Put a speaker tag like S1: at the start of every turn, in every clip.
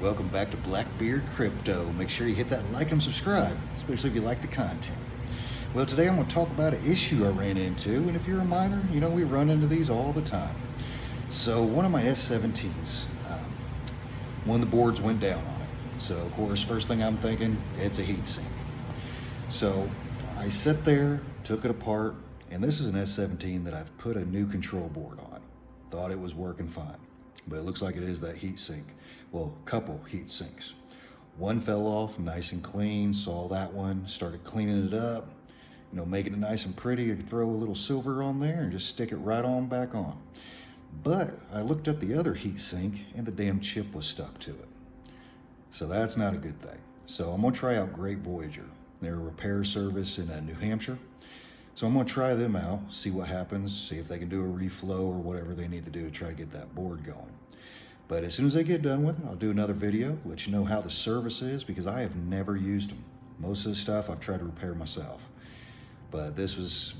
S1: welcome back to Blackbeard Crypto. Make sure you hit that like and subscribe, especially if you like the content. Well, today I'm going to talk about an issue I ran into, and if you're a miner, you know we run into these all the time. So one of my S17s, one of the boards went down on it. So of course, first thing I'm thinking, it's a heat sink. So I sat there, took it apart, and this is an S17 that I've put a new control board on. Thought it was working fine, but it looks like it is that heat sink. Well, couple heat sinks. One fell off nice and clean, saw that one, started cleaning it up, you know, making it nice and pretty. You could throw a little silver on there and just stick it right on back on. But I looked at the other heat sink and the damn chip was stuck to it. So that's not a good thing. So I'm gonna try out Great Voyager. They're a repair service in New Hampshire. So I'm gonna try them out, see what happens, see if they can do a reflow or whatever they need to do to try to get that board going. But as soon as they get done with it, I'll do another video, let you know how the service is, because I have never used them. Most of the stuff I've tried to repair myself. But this was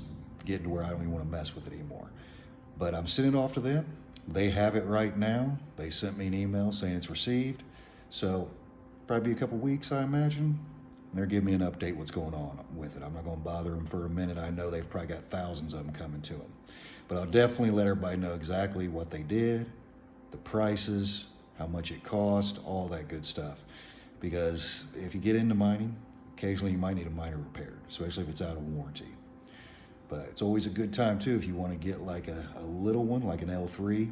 S1: getting to where I don't even want to mess with it anymore. But I'm sending it off to them. They have it right now. They sent me an email saying it's received. So probably be a couple weeks, I imagine. And they're giving me an update what's going on with it. I'm not going to bother them for a minute. I know they've probably got thousands of them coming to them. But I'll definitely let everybody know exactly what they did, the prices, how much it cost, all that good stuff. Because if you get into mining, occasionally you might need a miner repaired, especially if it's out of warranty. But it's always a good time too if you want to get like a little one, like an L3,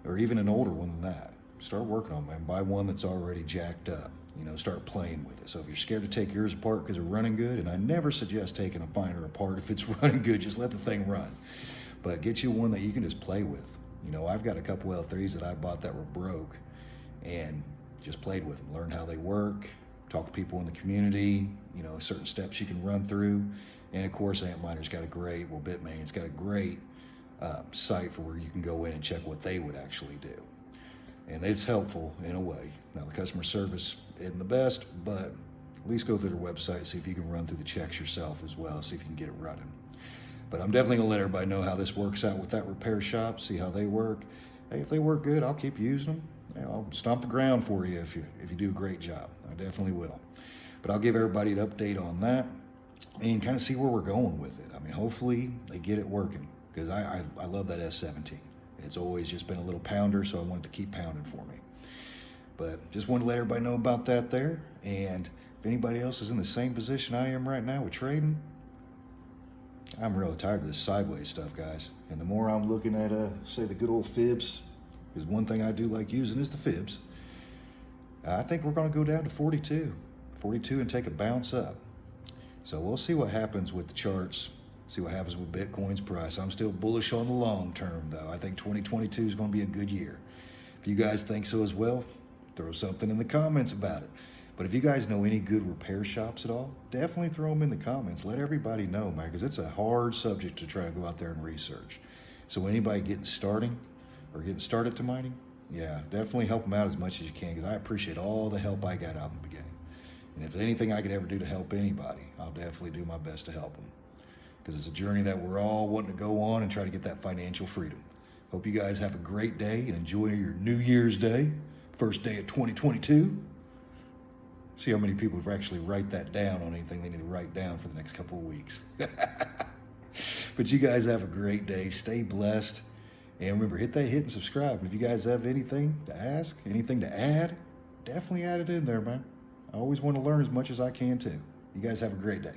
S1: or even an older one than that. Start working on them and buy one that's already jacked up. You know, start playing with it. So if you're scared to take yours apart because they're running good, and I never suggest taking a miner apart if it's running good, just let the thing run. But get you one that you can just play with. You know, I've got a couple L3s that I bought that were broke and just played with them, learned how they work, talk to people in the community, you know, certain steps you can run through. And of course, Antminer's got a great, well, Bitmain's got a great site for where you can go in and check what they would actually do. And it's helpful in a way. Now, the customer service isn't the best, but at least go through their website, see if you can run through the checks yourself as well, see if you can get it running. But I'm definitely gonna let everybody know how this works out with that repair shop, see how they work. Hey, if they work good, I'll keep using them. Hey, I'll stomp the ground for you if you do a great job. I definitely will. But I'll give everybody an update on that and kind of see where we're going with it. I mean, hopefully they get it working, because I love that S17. It's always just been a little pounder, so I wanted to keep pounding for me. But just wanted to let everybody know about that there. And if anybody else is in the same position I am right now with trading, I'm really tired of this sideways stuff, guys. And the more I'm looking at, say, the good old fibs, because one thing I do like using is the fibs, I think we're going to go down to 42 and take a bounce up. So we'll see what happens with the charts, see what happens with Bitcoin's price. I'm still bullish on the long term, though. I think 2022 is going to be a good year. If you guys think so as well, throw something in the comments about it. But if you guys know any good repair shops at all, definitely throw them in the comments. Let everybody know, man, because it's a hard subject to try to go out there and research. So anybody getting started to mining, yeah, definitely help them out as much as you can, because I appreciate all the help I got out in the beginning. And if there's anything I could ever do to help anybody, I'll definitely do my best to help them, because it's a journey that we're all wanting to go on and try to get that financial freedom. Hope you guys have a great day and enjoy your New Year's Day, first day of 2022. See how many people actually write that down on anything they need to write down for the next couple of weeks. But you guys have a great day. Stay blessed. And remember, hit and subscribe. If you guys have anything to ask, anything to add, definitely add it in there, man. I always want to learn as much as I can, too. You guys have a great day.